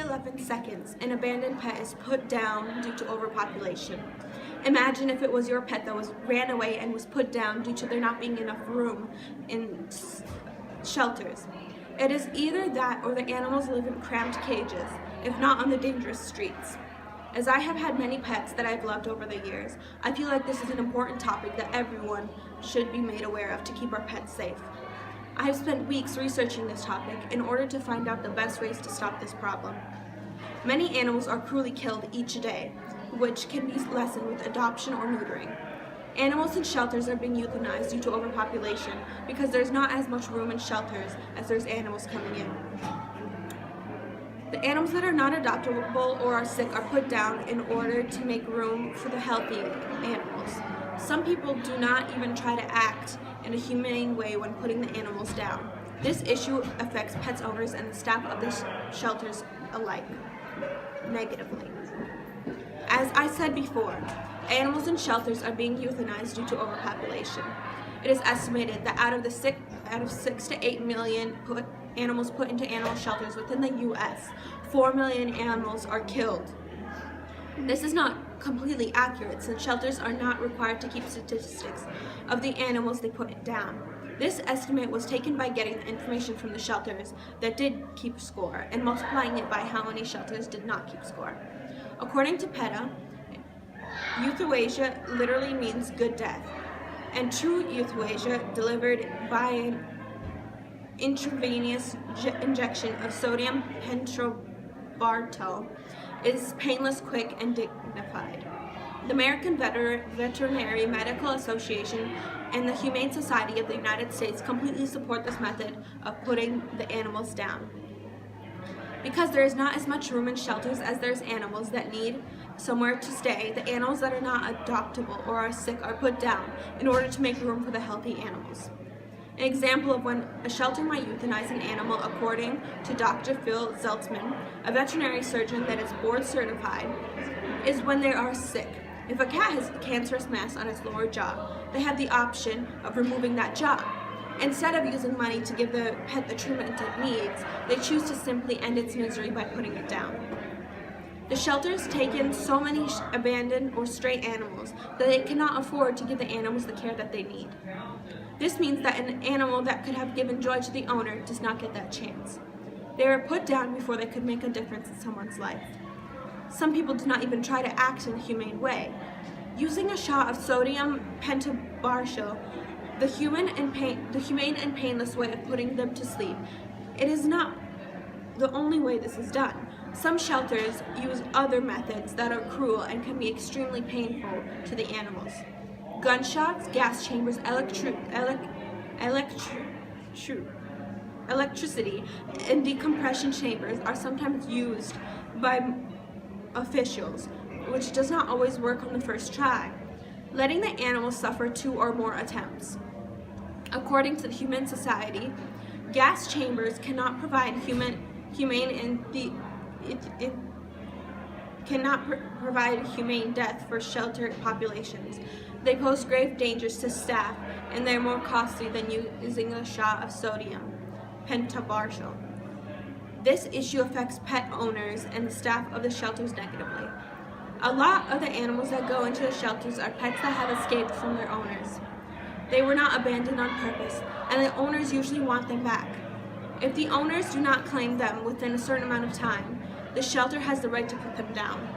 11 seconds, an abandoned pet is put down due to overpopulation. Imagine if it was your pet that ran away and was put down due to there not being enough room in shelters. It is either that or the animals live in cramped cages, if not on the dangerous streets. As I have had many pets that I've loved over the years, I feel like this is an important topic that everyone should be made aware of to keep our pets safe. I have spent weeks researching this topic in order to find out the best ways to stop this problem. Many animals are cruelly killed each day, which can be lessened with adoption or neutering. Animals in shelters are being euthanized due to overpopulation because there's not as much room in shelters as there's animals coming in. The animals that are not adoptable or are sick are put down in order to make room for the healthy animals. Some people do not even try to act in a humane way when putting the animals down. This issue affects pet owners and the staff of the shelters alike negatively. As I said before, animals in shelters are being euthanized due to overpopulation. It is estimated that out of 6 to 8 million animals put into animal shelters within the U.S., 4 million animals are killed. This is not completely accurate since shelters are not required to keep statistics of the animals they put down. This estimate was taken by getting the information from the shelters that did keep score and multiplying it by how many shelters did not keep score. According to PETA, euthanasia literally means good death, and true euthanasia delivered by an intravenous injection of sodium pentobarbital is painless, quick, and dignified. The American Veterinary Medical Association and the Humane Society of the United States completely support this method of putting the animals down. Because there is not as much room in shelters as there's animals that need somewhere to stay, the animals that are not adoptable or are sick are put down in order to make room for the healthy animals. An example of when a shelter might euthanize an animal, according to Dr. Phil Zeltzman, a veterinary surgeon that is board certified, is when they are sick. If a cat has a cancerous mass on its lower jaw, they have the option of removing that jaw. Instead of using money to give the pet the treatment it needs, they choose to simply end its misery by putting it down. The shelters take in so many abandoned or stray animals that they cannot afford to give the animals the care that they need. This means that an animal that could have given joy to the owner does not get that chance. They are put down before they could make a difference in someone's life. Some people do not even try to act in a humane way. Using a shot of sodium pentobarbital, the humane and painless way of putting them to sleep, it is not the only way this is done. Some shelters use other methods that are cruel and can be extremely painful to the animals. Gunshots, gas chambers, electricity, and decompression chambers are sometimes used by officials, which does not always work on the first try, letting the animals suffer 2 or more attempts. According to the Humane Society, gas chambers cannot provide humane death for shelter populations. They pose grave dangers to staff, and they are more costly than using a shot of sodium pentobarbital. This issue affects pet owners and the staff of the shelters negatively. A lot of the animals that go into the shelters are pets that have escaped from their owners. They were not abandoned on purpose, and the owners usually want them back. If the owners do not claim them within a certain amount of time, the shelter has the right to put them down.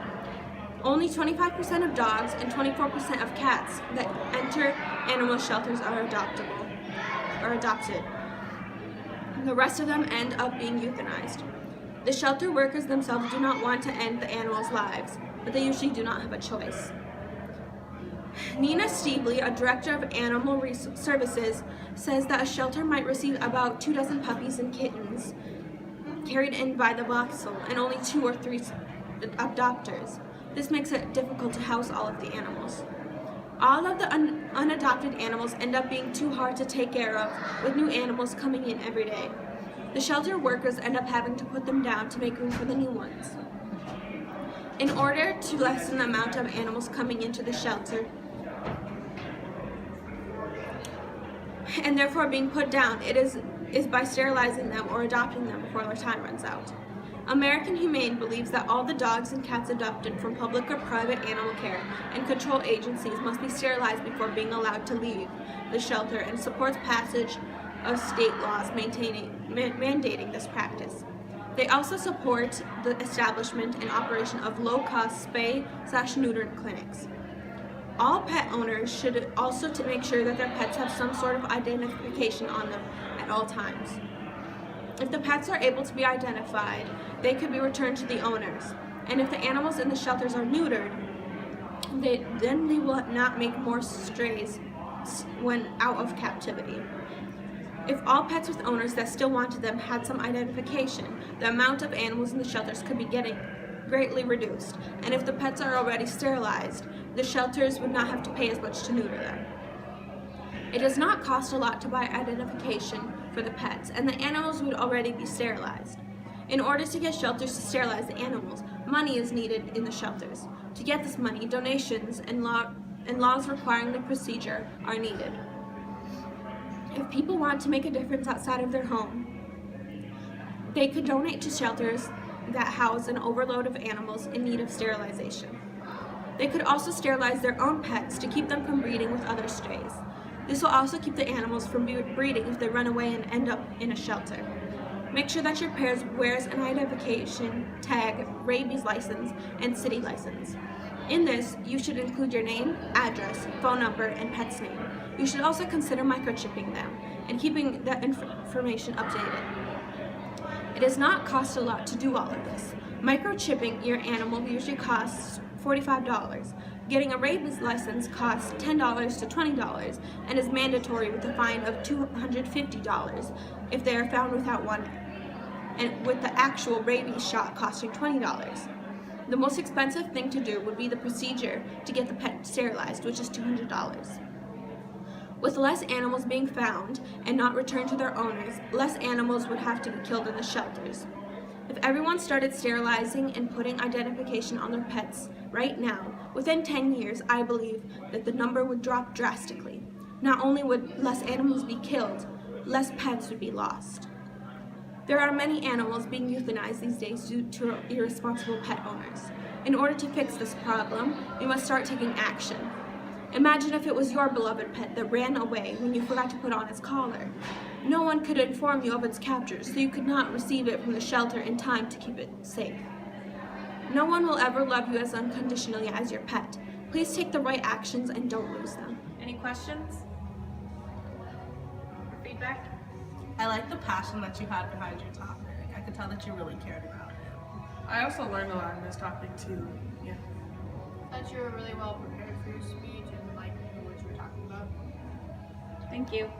Only 25% of dogs and 24% of cats that enter animal shelters are adopted. The rest of them end up being euthanized. The shelter workers themselves do not want to end the animals' lives, but they usually do not have a choice. Nina Steveley, a director of Animal Services, says that a shelter might receive about 24 puppies and kittens carried in by the boxel and only 2 or 3 adopters. This makes it difficult to house all of the animals. All of the unadopted animals end up being too hard to take care of, with new animals coming in every day. The shelter workers end up having to put them down to make room for the new ones. In order to lessen the amount of animals coming into the shelter, and therefore being put down, it is by sterilizing them or adopting them before their time runs out. American Humane believes that all the dogs and cats adopted from public or private animal care and control agencies must be sterilized before being allowed to leave the shelter, and supports passage of state laws mandating this practice. They also support the establishment and operation of low-cost spay/neuter clinics. All pet owners should also make sure that their pets have some sort of identification on them at all times. If the pets are able to be identified, they could be returned to the owners. And if the animals in the shelters are neutered, then they will not make more strays when out of captivity. If all pets with owners that still wanted them had some identification, the amount of animals in the shelters could be getting greatly reduced. And if the pets are already sterilized, the shelters would not have to pay as much to neuter them. It does not cost a lot to buy identification for the pets, and the animals would already be sterilized. In order to get shelters to sterilize the animals, money is needed in the shelters. To get this money, donations and laws requiring the procedure are needed. If people want to make a difference outside of their home, they could donate to shelters that house an overload of animals in need of sterilization. They could also sterilize their own pets to keep them from breeding with other strays. This will also keep the animals from breeding if they run away and end up in a shelter. Make sure that your pet wears an identification tag, rabies license, and city license. In this, you should include your name, address, phone number, and pet's name. You should also consider microchipping them and keeping that information updated. It does not cost a lot to do all of this. Microchipping your animal usually costs $45. Getting a rabies license costs $10 to $20 and is mandatory with a fine of $250 if they are found without one, and with the actual rabies shot costing $20. The most expensive thing to do would be the procedure to get the pet sterilized, which is $200. With less animals being found and not returned to their owners, less animals would have to be killed in the shelters. If everyone started sterilizing and putting identification on their pets right now, within 10 years, I believe that the number would drop drastically. Not only would less animals be killed, less pets would be lost. There are many animals being euthanized these days due to irresponsible pet owners. In order to fix this problem, we must start taking action. Imagine if it was your beloved pet that ran away when you forgot to put on its collar. No one could inform you of its capture, so you could not receive it from the shelter in time to keep it safe. No one will ever love you as unconditionally as your pet. Please take the right actions and don't lose them. Any questions or feedback? I like the passion that you had behind your topic. I could tell that you really cared about it. I also learned a lot in this topic too. Yeah. That you were really well prepared for your speech and like knew what you were talking about. Thank you.